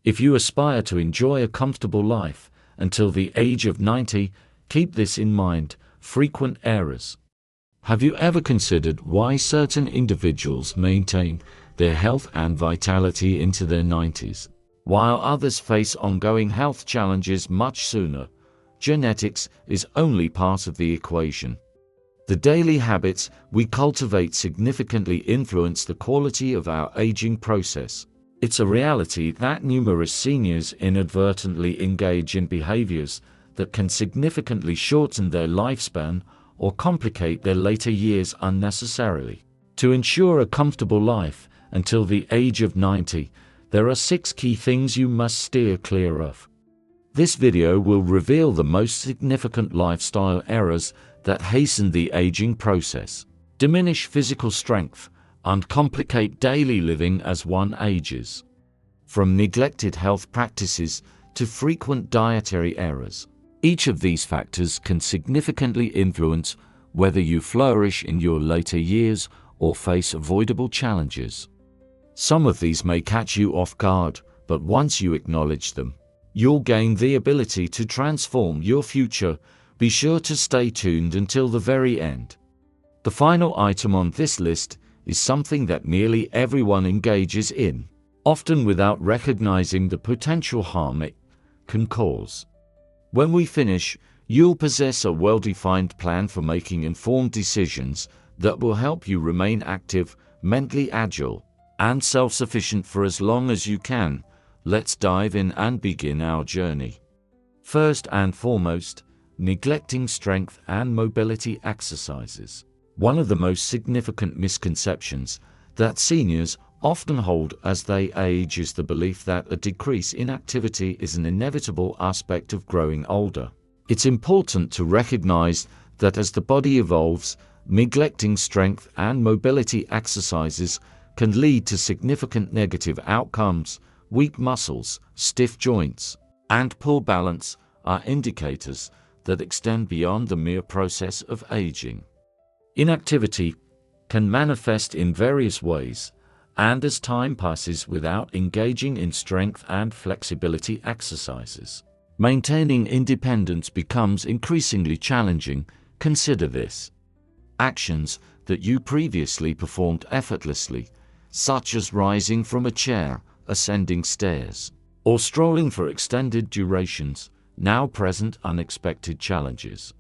If you aspire to enjoy a comfortable life until the age of 90, keep this in mind: frequent errors. Have you ever considered why certain individuals maintain their health and vitality into their 90s, while others face ongoing health challenges much sooner? Genetics is only part of the equation. The daily habits we cultivate significantly influence the quality of our aging process. It's a reality that numerous seniors inadvertently engage in behaviors that can significantly shorten their lifespan or complicate their later years unnecessarily. To ensure a comfortable life until the age of 90, there are 6 key things you must steer clear of. This video will reveal the most significant lifestyle errors that hasten the aging process, diminish physical strength, and complicate daily living as one ages. From neglected health practices to frequent dietary errors, each of these factors can significantly influence whether you flourish in your later years or face avoidable challenges. Some of these may catch you off guard, but once you acknowledge them, you'll gain the ability to transform your future. Be sure to stay tuned until the very end. The final item on this list is something that nearly everyone engages in, often without recognizing the potential harm it can cause. When we finish, you'll possess a well-defined plan for making informed decisions that will help you remain active, mentally agile, and self-sufficient for as long as you can. Let's dive in and begin our journey. First and foremost, neglecting strength and mobility exercises. One of the most significant misconceptions that seniors often hold as they age is the belief that a decrease in activity is an inevitable aspect of growing older. It's important to recognize that as the body evolves, neglecting strength and mobility exercises can lead to significant negative outcomes. Weak muscles, stiff joints, and poor balance are indicators that extend beyond the mere process of aging. Inactivity can manifest in various ways, and as time passes without engaging in strength and flexibility exercises, maintaining independence becomes increasingly challenging. Consider this: actions that you previously performed effortlessly, such as rising from a chair, ascending stairs, or strolling for extended durations, now present unexpected challenges.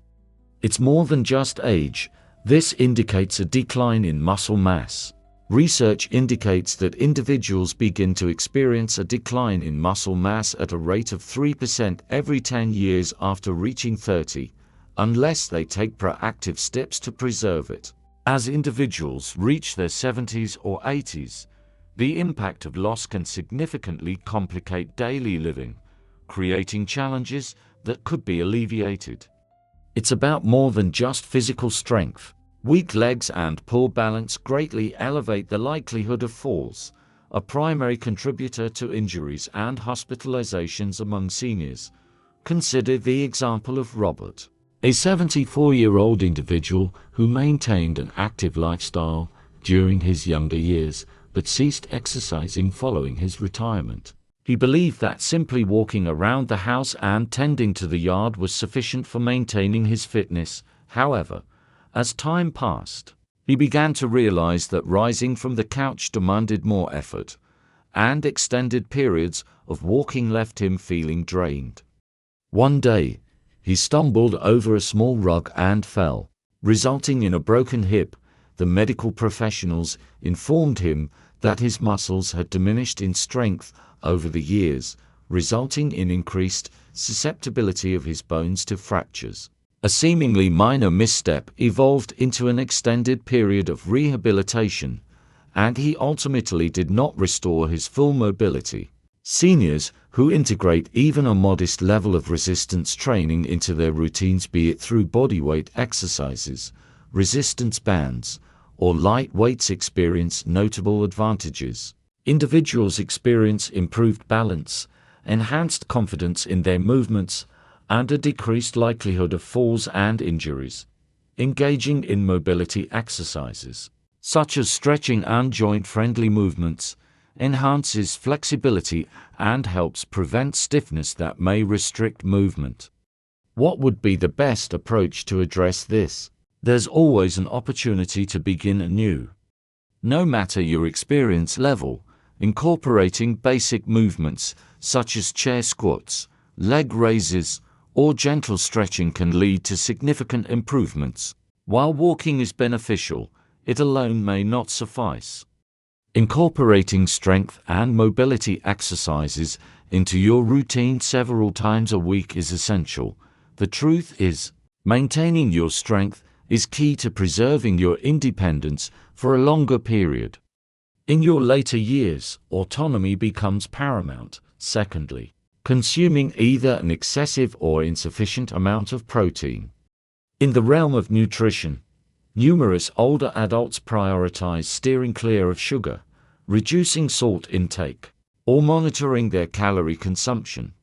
It's more than just age. This indicates a decline in muscle mass. Research indicates that individuals begin to experience a decline in muscle mass at a rate of 3% every 10 years after reaching 30, unless they take proactive steps to preserve it. As individuals reach their 70s or 80s, the impact of loss can significantly complicate daily living, creating challenges that could be alleviated. It's about more than just physical strength. Weak legs and poor balance greatly elevate the likelihood of falls, a primary contributor to injuries and hospitalizations among seniors. Consider the example of Robert, a 74-year-old individual who maintained an active lifestyle during his younger years but ceased exercising following his retirement. He believed that simply walking around the house and tending to the yard was sufficient for maintaining his fitness. However, as time passed, he began to realize that rising from the couch demanded more effort, and extended periods of walking left him feeling drained. One day, he stumbled over a small rug and fell, resulting in a broken hip. The medical professionals informed him that his muscles had diminished in strength over the years, resulting in increased susceptibility of his bones to fractures. A seemingly minor misstep evolved into an extended period of rehabilitation, and he ultimately did not restore his full mobility. Seniors who integrate even a modest level of resistance training into their routines, be it through bodyweight exercises, resistance bands, or light weights, experience notable advantages. Individuals experience improved balance, enhanced confidence in their movements, and a decreased likelihood of falls and injuries. Engaging in mobility exercises, such as stretching and joint-friendly movements, enhances flexibility, and helps prevent stiffness that may restrict movement. What would be the best approach to address this? There's always an opportunity to begin anew. No matter your experience level, incorporating basic movements such as chair squats, leg raises, or gentle stretching can lead to significant improvements. While walking is beneficial, it alone may not suffice. Incorporating strength and mobility exercises into your routine several times a week is essential. The truth is, maintaining your strength is key to preserving your independence for a longer period. In your later years, autonomy becomes paramount. Secondly, consuming either an excessive or insufficient amount of protein. In the realm of nutrition, numerous older adults prioritize steering clear of sugar, reducing salt intake, or monitoring their calorie consumption.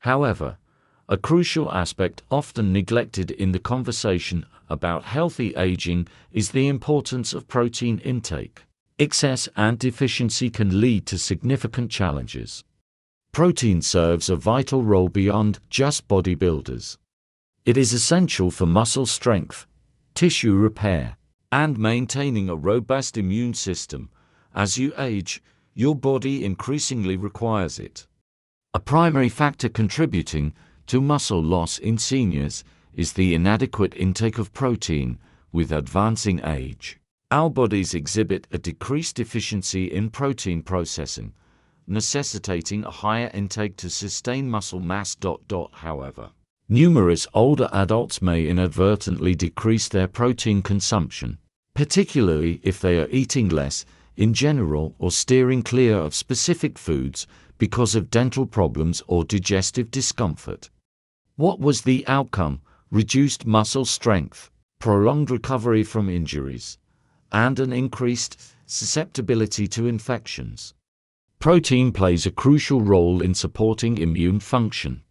However, a crucial aspect often neglected in the conversation about healthy aging is the importance of protein intake. Excess and deficiency can lead to significant challenges. Protein serves a vital role beyond just bodybuilders. It is essential for muscle strength, tissue repair, and maintaining a robust immune system. As you age, your body increasingly requires it. A primary factor contributing to muscle loss in seniors is the inadequate intake of protein. With advancing age, our bodies exhibit a decreased efficiency in protein processing, necessitating a higher intake to sustain muscle mass. However, numerous older adults may inadvertently decrease their protein consumption, particularly if they are eating less in general or steering clear of specific foods because of dental problems or digestive discomfort. What was the outcome? Reduced muscle strength, prolonged recovery from injuries, and an increased susceptibility to infections. Protein plays a crucial role in supporting immune function.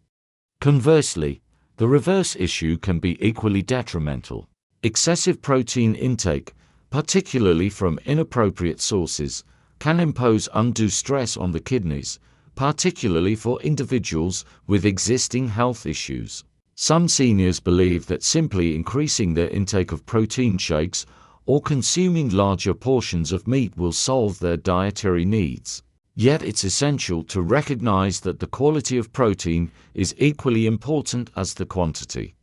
Conversely, the reverse issue can be equally detrimental. Excessive protein intake, particularly from inappropriate sources, can impose undue stress on the kidneys, particularly for individuals with existing health issues. Some seniors believe that simply increasing their intake of protein shakes or consuming larger portions of meat will solve their dietary needs. Yet it's essential to recognize that the quality of protein is equally important as the quantity.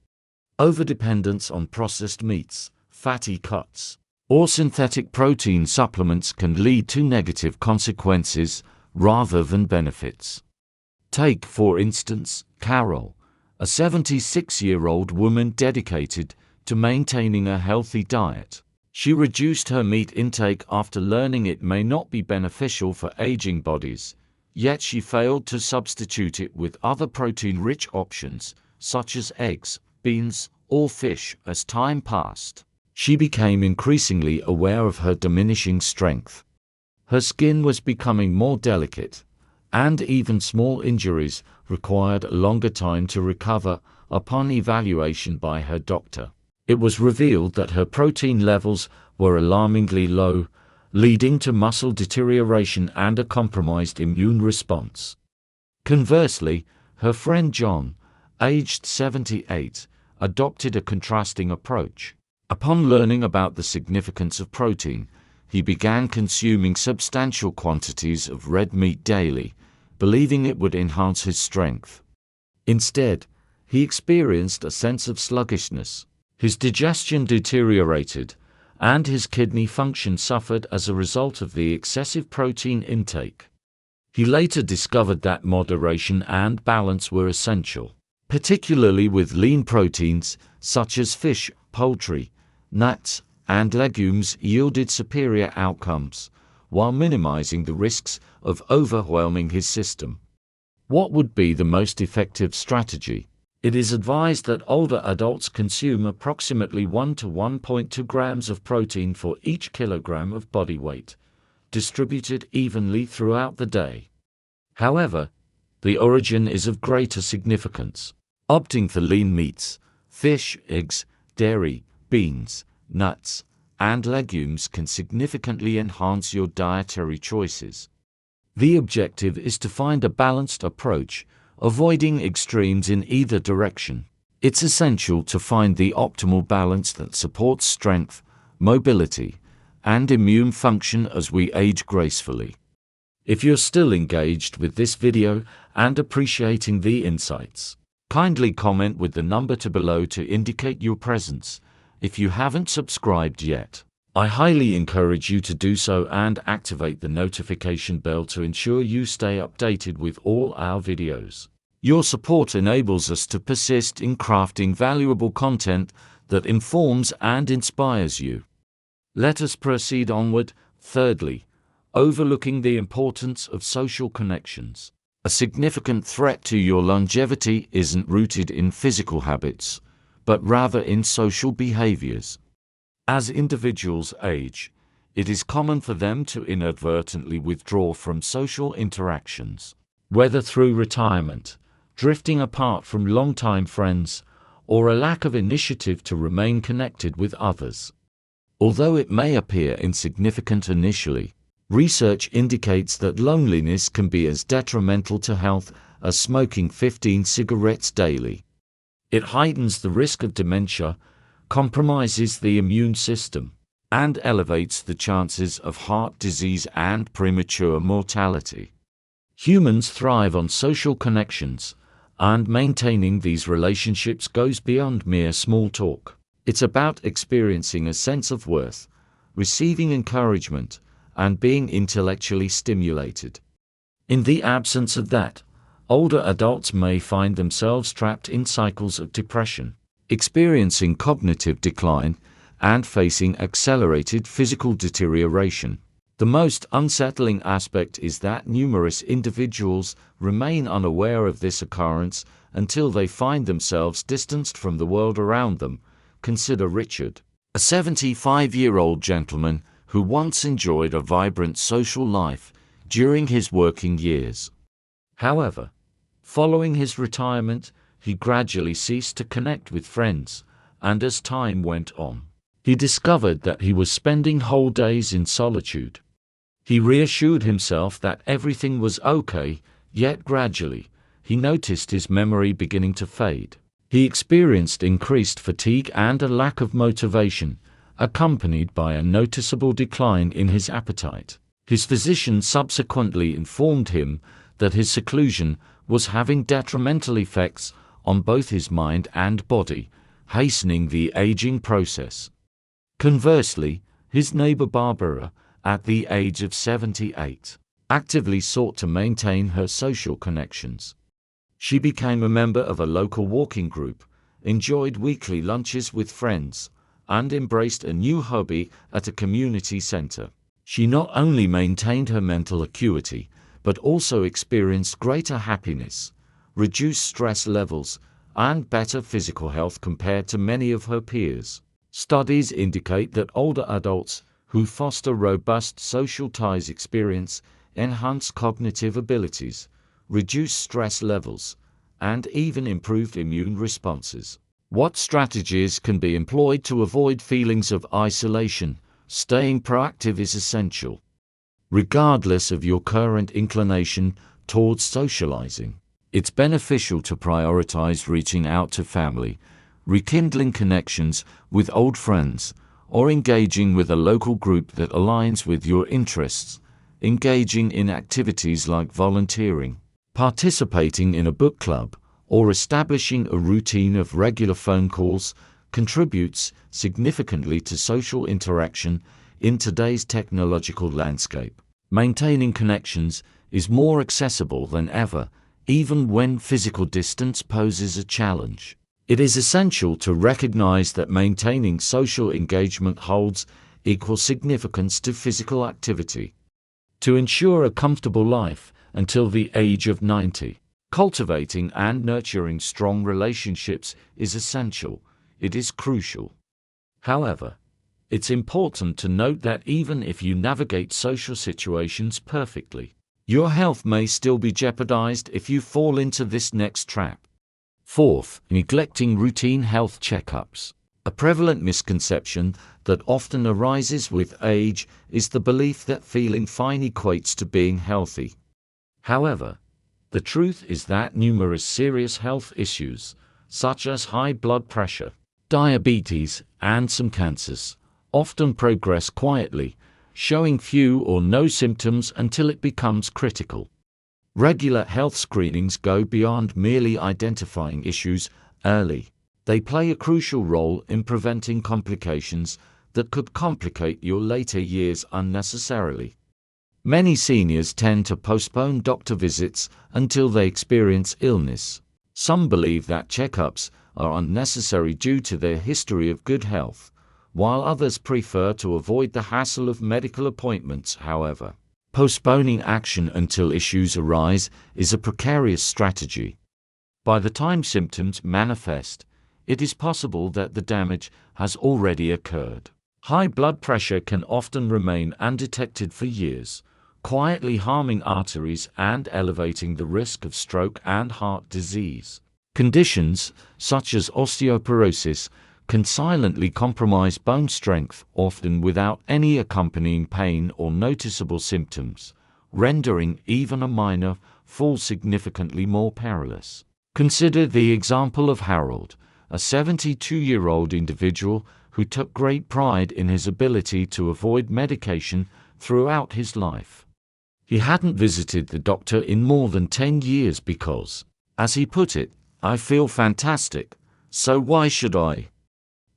Overdependence on processed meats, fatty cuts, or synthetic protein supplements can lead to negative consequences rather than benefits. Take, for instance, Carol, a 76-year-old woman dedicated to maintaining a healthy diet. She reduced her meat intake after learning it may not be beneficial for aging bodies, yet she failed to substitute it with other protein-rich options, such as eggs, beans, or fish. As time passed, she became increasingly aware of her diminishing strength. Her skin was becoming more delicate, and even small injuries required a longer time to recover. Upon evaluation by her doctor, it was revealed that her protein levels were alarmingly low, leading to muscle deterioration and a compromised immune response. Conversely, her friend John, aged 78, adopted a contrasting approach. Upon learning about the significance of protein, he began consuming substantial quantities of red meat daily, believing it would enhance his strength. Instead, he experienced a sense of sluggishness. His digestion deteriorated, and his kidney function suffered as a result of the excessive protein intake. He later discovered that moderation and balance were essential, particularly with lean proteins such as fish, poultry, nuts, and legumes yielded superior outcomes, while minimizing the risks of overwhelming his system. What would be the most effective strategy? It is advised that older adults consume approximately 1 to 1.2 grams of protein for each kilogram of body weight, distributed evenly throughout the day. However, the origin is of greater significance. Opting for lean meats, fish, eggs, dairy, beans, nuts, and legumes can significantly enhance your dietary choices. The objective is to find a balanced approach, avoiding extremes in either direction. It's essential to find the optimal balance that supports strength, mobility, and immune function as we age gracefully. If you're still engaged with this video and appreciating the insights, kindly comment with the number below to indicate your presence. If you haven't subscribed yet, I highly encourage you to do so and activate the notification bell to ensure you stay updated with all our videos. Your support enables us to persist in crafting valuable content that informs and inspires you. Let us proceed onward. Thirdly, overlooking the importance of social connections. A significant threat to your longevity isn't rooted in physical habits, but rather in social behaviors. As individuals age, it is common for them to inadvertently withdraw from social interactions, whether through retirement, drifting apart from longtime friends, or a lack of initiative to remain connected with others. Although it may appear insignificant initially, research indicates that loneliness can be as detrimental to health as smoking 15 cigarettes daily. It heightens the risk of dementia, compromises the immune system, and elevates the chances of heart disease and premature mortality. Humans thrive on social connections, and maintaining these relationships goes beyond mere small talk. It's about experiencing a sense of worth, receiving encouragement, and being intellectually stimulated. In the absence of that, older adults may find themselves trapped in cycles of depression, experiencing cognitive decline, and facing accelerated physical deterioration. The most unsettling aspect is that numerous individuals remain unaware of this occurrence until they find themselves distanced from the world around them. Consider Richard, a 75-year-old gentleman who once enjoyed a vibrant social life during his working years. However, following his retirement, he gradually ceased to connect with friends, and as time went on, he discovered that he was spending whole days in solitude. He reassured himself that everything was okay, yet gradually, he noticed his memory beginning to fade. He experienced increased fatigue and a lack of motivation, accompanied by a noticeable decline in his appetite. His physician subsequently informed him that his seclusion was having detrimental effects on both his mind and body, hastening the aging process. Conversely, his neighbor Barbara, at the age of 78, actively sought to maintain her social connections. She became a member of a local walking group, enjoyed weekly lunches with friends, and embraced a new hobby at a community center. She not only maintained her mental acuity, but also experienced greater happiness, reduced stress levels, and better physical health compared to many of her peers. Studies indicate that older adults who foster robust social ties experience enhanced cognitive abilities, reduced stress levels, and even improved immune responses. What strategies can be employed to avoid feelings of isolation? Staying proactive is essential. Regardless of your current inclination towards socializing, it's beneficial to prioritize reaching out to family, rekindling connections with old friends, or engaging with a local group that aligns with your interests. Engaging in activities like volunteering, participating in a book club, or establishing a routine of regular phone calls contributes significantly to social interaction in today's technological landscape. Maintaining connections is more accessible than ever, even when physical distance poses a challenge. It is essential to recognize that maintaining social engagement holds equal significance to physical activity. To ensure a comfortable life until the age of 90, cultivating and nurturing strong relationships is essential. It is crucial. However, it's important to note that even if you navigate social situations perfectly, your health may still be jeopardized if you fall into this next trap. Fourth, neglecting routine health checkups. A prevalent misconception that often arises with age is the belief that feeling fine equates to being healthy. However, the truth is that numerous serious health issues, such as high blood pressure, diabetes, and some cancers, often progress quietly, showing few or no symptoms until it becomes critical. Regular health screenings go beyond merely identifying issues early. They play a crucial role in preventing complications that could complicate your later years unnecessarily. Many seniors tend to postpone doctor visits until they experience illness. Some believe that checkups are unnecessary due to their history of good health, while others prefer to avoid the hassle of medical appointments. However, postponing action until issues arise is a precarious strategy. By the time symptoms manifest, it is possible that the damage has already occurred. High blood pressure can often remain undetected for years, quietly harming arteries and elevating the risk of stroke and heart disease. Conditions such as osteoporosis can silently compromise bone strength, often without any accompanying pain or noticeable symptoms, rendering even a minor fall significantly more perilous. Consider the example of Harold, a 72-year-old individual who took great pride in his ability to avoid medication throughout his life. He hadn't visited the doctor in more than 10 years because, as he put it, "I feel fantastic, so why should I?"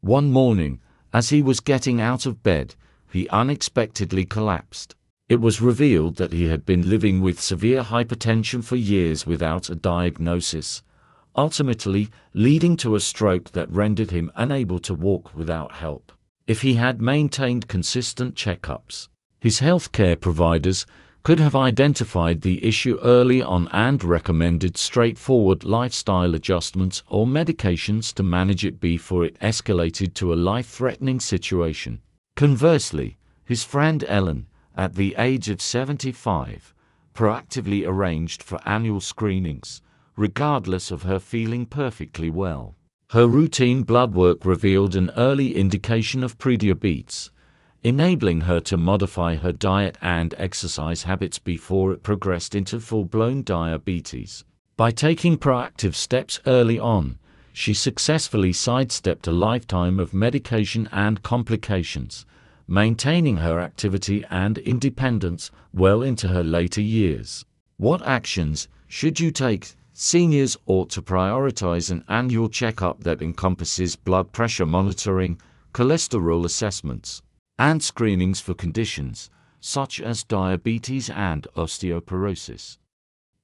One morning, as he was getting out of bed, he unexpectedly collapsed. It was revealed that he had been living with severe hypertension for years without a diagnosis, ultimately leading to a stroke that rendered him unable to walk without help. If he had maintained consistent checkups, his healthcare providers could have identified the issue early on and recommended straightforward lifestyle adjustments or medications to manage it before it escalated to a life-threatening situation. Conversely, his friend Ellen, at the age of 75, proactively arranged for annual screenings, regardless of her feeling perfectly well. Her routine blood work revealed an early indication of prediabetes, enabling her to modify her diet and exercise habits before it progressed into full-blown diabetes. By taking proactive steps early on, she successfully sidestepped a lifetime of medication and complications, maintaining her activity and independence well into her later years. What actions should you take? Seniors ought to prioritize an annual checkup that encompasses blood pressure monitoring, cholesterol assessments, and screenings for conditions such as diabetes and osteoporosis.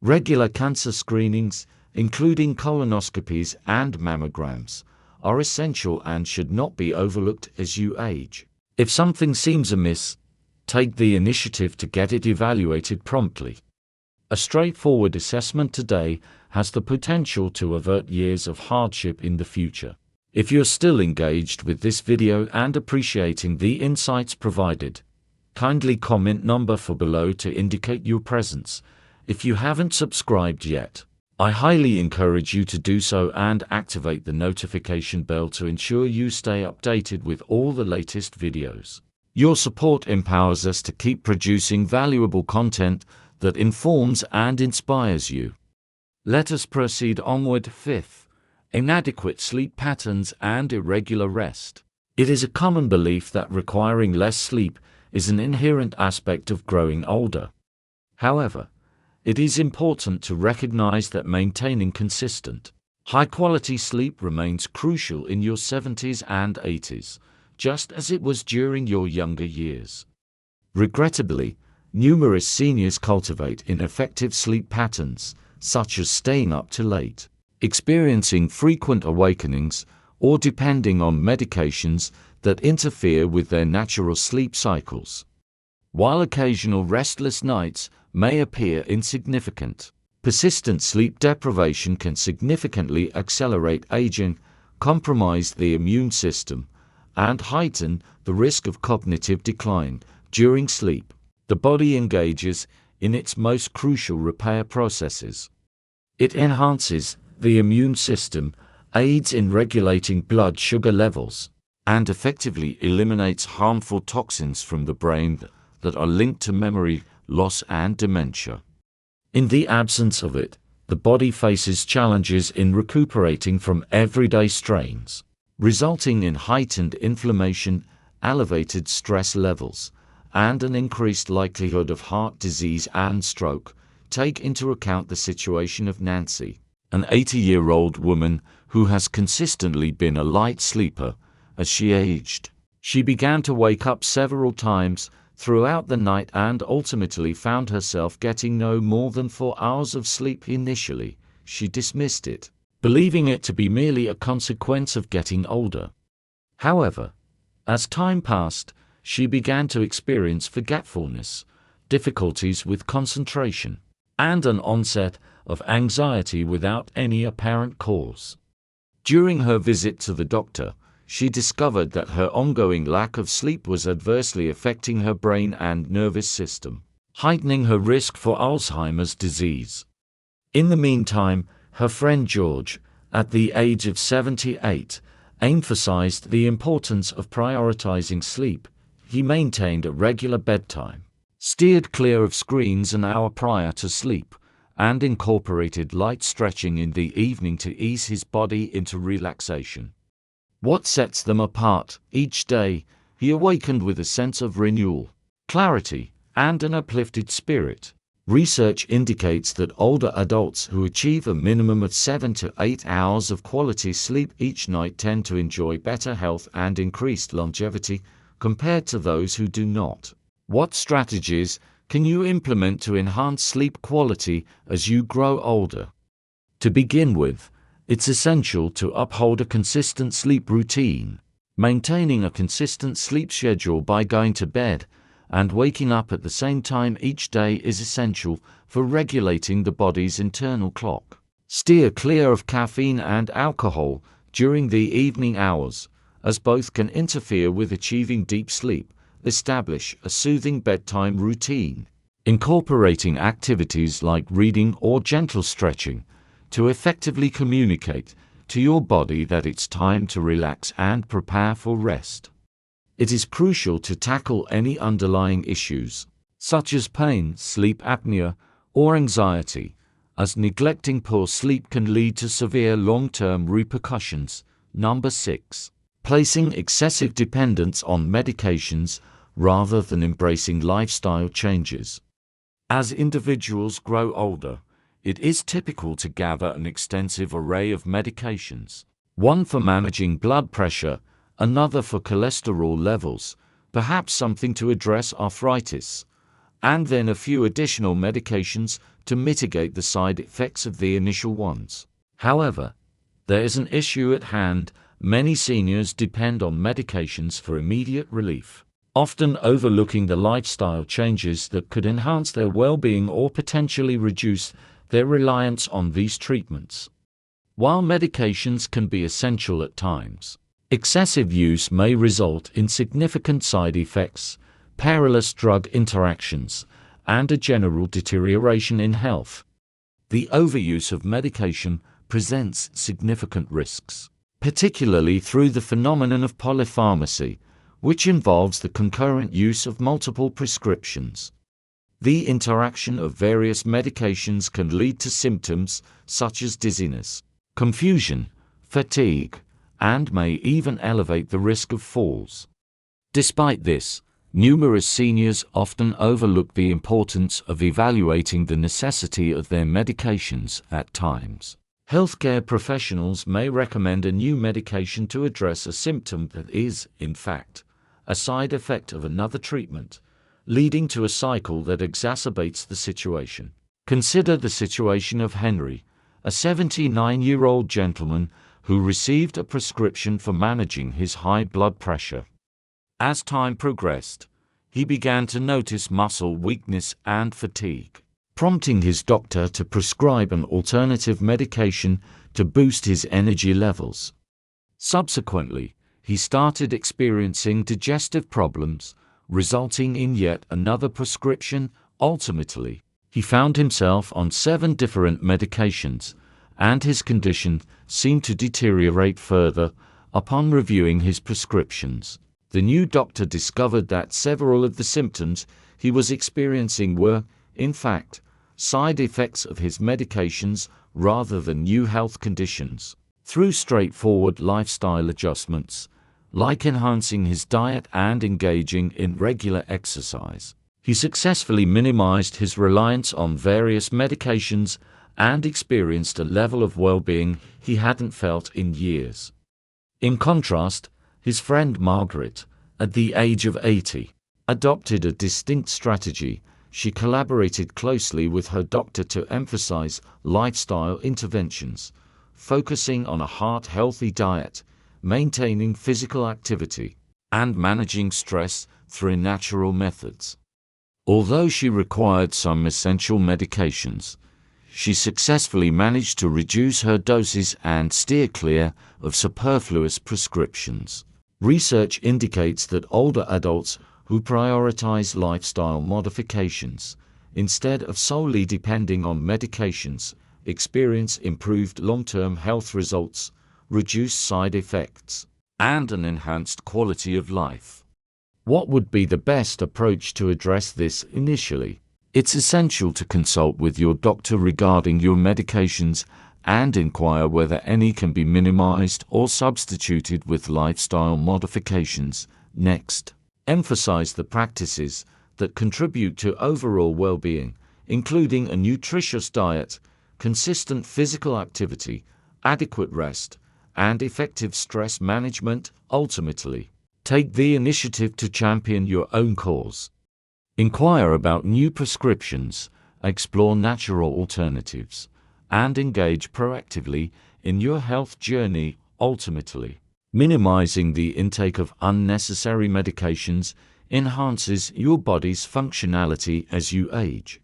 Regular cancer screenings, including colonoscopies and mammograms, are essential and should not be overlooked as you age. If something seems amiss, take the initiative to get it evaluated promptly. A straightforward assessment today has the potential to avert years of hardship in the future. If you're still engaged with this video and appreciating the insights provided, kindly comment number 4 below to indicate your presence. If you haven't subscribed yet, I highly encourage you to do so and activate the notification bell to ensure you stay updated with all the latest videos. Your support empowers us to keep producing valuable content that informs and inspires you. Let us proceed onward. 5th. Inadequate sleep patterns and irregular rest. It is a common belief that requiring less sleep is an inherent aspect of growing older. However, it is important to recognize that maintaining consistent, high-quality sleep remains crucial in your 70s and 80s, just as it was during your younger years. Regrettably, numerous seniors cultivate ineffective sleep patterns, such as staying up too late, experiencing frequent awakenings, or depending on medications that interfere with their natural sleep cycles. While occasional restless nights may appear insignificant, persistent sleep deprivation can significantly accelerate aging, compromise the immune system, and heighten the risk of cognitive decline. During sleep, the body engages in its most crucial repair processes. It enhances the immune system, aids in regulating blood sugar levels, and effectively eliminates harmful toxins from the brain that are linked to memory loss and dementia. In the absence of it, the body faces challenges in recuperating from everyday strains, resulting in heightened inflammation, elevated stress levels, and an increased likelihood of heart disease and stroke. Take into account the situation of Nancy, an 80-year-old woman who has consistently been a light sleeper. As she aged, she began to wake up several times throughout the night and ultimately found herself getting no more than 4 hours of sleep. Initially, she dismissed it, believing it to be merely a consequence of getting older. However, as time passed, she began to experience forgetfulness, difficulties with concentration, and an onset of anxiety without any apparent cause. During her visit to the doctor, she discovered that her ongoing lack of sleep was adversely affecting her brain and nervous system, heightening her risk for Alzheimer's disease. In the meantime, her friend George, at the age of 78, emphasized the importance of prioritizing sleep. He maintained a regular bedtime, steered clear of screens an hour prior to sleep, and incorporated light stretching in the evening to ease his body into relaxation. What sets them apart? Each day, he awakened with a sense of renewal, clarity, and an uplifted spirit. Research indicates that older adults who achieve a minimum of 7 to 8 hours of quality sleep each night tend to enjoy better health and increased longevity compared to those who do not. What strategies can you implement to enhance sleep quality as you grow older? To begin with, it's essential to uphold a consistent sleep routine. Maintaining a consistent sleep schedule by going to bed and waking up at the same time each day is essential for regulating the body's internal clock. Steer clear of caffeine and alcohol during the evening hours, as both can interfere with achieving deep sleep. Establish a soothing bedtime routine, incorporating activities like reading or gentle stretching to effectively communicate to your body that it's time to relax and prepare for rest. It is crucial to tackle any underlying issues, such as pain, sleep apnea, or anxiety, as neglecting poor sleep can lead to severe long-term repercussions. Number 6. Placing excessive dependence on medications rather than embracing lifestyle changes. As individuals grow older, it is typical to gather an extensive array of medications, one for managing blood pressure, another for cholesterol levels, perhaps something to address arthritis, and then a few additional medications to mitigate the side effects of the initial ones. However, there is an issue at hand. Many seniors depend on medications for immediate relief, often overlooking the lifestyle changes that could enhance their well-being or potentially reduce their reliance on these treatments. While medications can be essential at times, excessive use may result in significant side effects, perilous drug interactions, and a general deterioration in health. The overuse of medication presents significant risks, particularly through the phenomenon of polypharmacy, which involves the concurrent use of multiple prescriptions. The interaction of various medications can lead to symptoms such as dizziness, confusion, fatigue, and may even elevate the risk of falls. Despite this, numerous seniors often overlook the importance of evaluating the necessity of their medications at times. Healthcare professionals may recommend a new medication to address a symptom that is, in fact, a side effect of another treatment, leading to a cycle that exacerbates the situation. Consider the situation of Henry, a 79-year-old gentleman who received a prescription for managing his high blood pressure. As time progressed, he began to notice muscle weakness and fatigue, prompting his doctor to prescribe an alternative medication to boost his energy levels. Subsequently, he started experiencing digestive problems, resulting in yet another prescription. Ultimately, he found himself on 7 different medications, and his condition seemed to deteriorate further. Upon reviewing his prescriptions, the new doctor discovered that several of the symptoms he was experiencing were, in fact, side effects of his medications rather than new health conditions. Through straightforward lifestyle adjustments, like enhancing his diet and engaging in regular exercise, he successfully minimized his reliance on various medications and experienced a level of well-being he hadn't felt in years. In contrast, his friend Margaret, at the age of 80, adopted a distinct strategy. She collaborated closely with her doctor to emphasize lifestyle interventions, focusing on a heart-healthy diet, maintaining physical activity, and managing stress through natural methods. Although she required some essential medications, she successfully managed to reduce her doses and steer clear of superfluous prescriptions. Research indicates that older adults who prioritize lifestyle modifications instead of solely depending on medications experience improved long-term health results, reduced side effects, and an enhanced quality of life. What would be the best approach to address this initially? It's essential to consult with your doctor regarding your medications and inquire whether any can be minimized or substituted with lifestyle modifications. Next, emphasize the practices that contribute to overall well-being, including a nutritious diet, consistent physical activity, adequate rest, and effective stress management. Ultimately, take the initiative to champion your own cause. Inquire about new prescriptions, explore natural alternatives, and engage proactively in your health journey. Ultimately, minimizing the intake of unnecessary medications enhances your body's functionality as you age.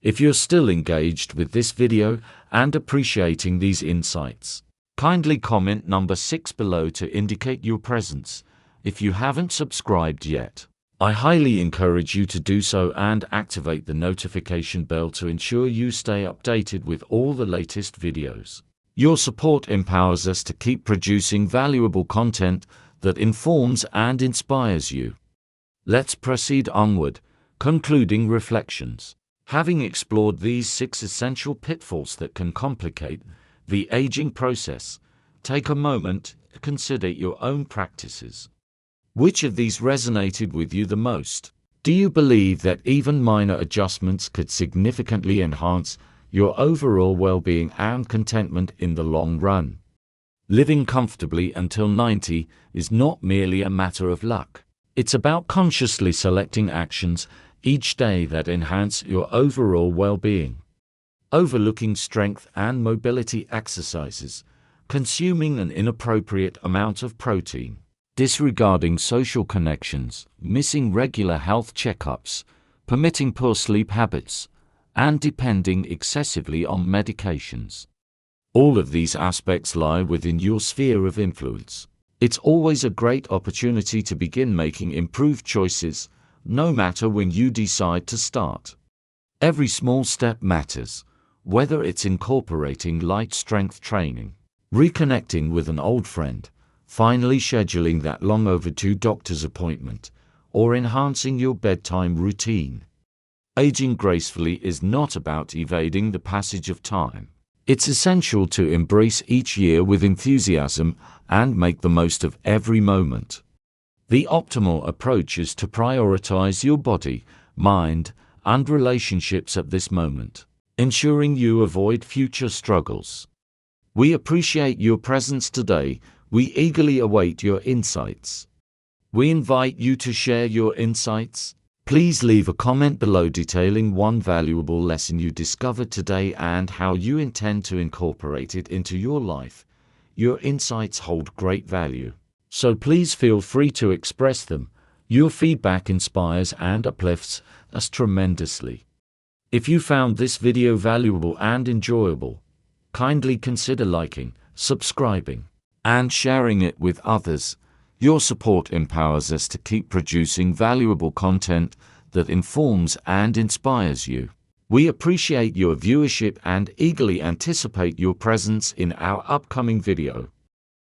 If you're still engaged with this video and appreciating these insights, kindly comment number 6 below to indicate your presence. If you haven't subscribed yet, I highly encourage you to do so and activate the notification bell to ensure you stay updated with all the latest videos. Your support empowers us to keep producing valuable content that informs and inspires you. Let's proceed onward. Concluding reflections. Having explored these 6 essential pitfalls that can complicate the aging process, take a moment to consider your own practices. Which of these resonated with you the most? Do you believe that even minor adjustments could significantly enhance your overall well-being and contentment in the long run? Living comfortably until 90 is not merely a matter of luck. It's about consciously selecting actions each day that enhance your overall well-being. Overlooking strength and mobility exercises, consuming an inappropriate amount of protein, disregarding social connections, missing regular health checkups, permitting poor sleep habits, and depending excessively on medications. All of these aspects lie within your sphere of influence. It's always a great opportunity to begin making improved choices, no matter when you decide to start. Every small step matters, whether it's incorporating light strength training, reconnecting with an old friend, finally scheduling that long overdue doctor's appointment, or enhancing your bedtime routine. Aging gracefully is not about evading the passage of time. It's essential to embrace each year with enthusiasm and make the most of every moment. The optimal approach is to prioritize your body, mind, and relationships at this moment, ensuring you avoid future struggles. We appreciate your presence today. We eagerly await your insights. We invite you to share your insights. Please leave a comment below detailing one valuable lesson you discovered today and how you intend to incorporate it into your life. Your insights hold great value, so please feel free to express them. Your feedback inspires and uplifts us tremendously. If you found this video valuable and enjoyable, kindly consider liking, subscribing, and sharing it with others. Your support empowers us to keep producing valuable content that informs and inspires you. We appreciate your viewership and eagerly anticipate your presence in our upcoming video.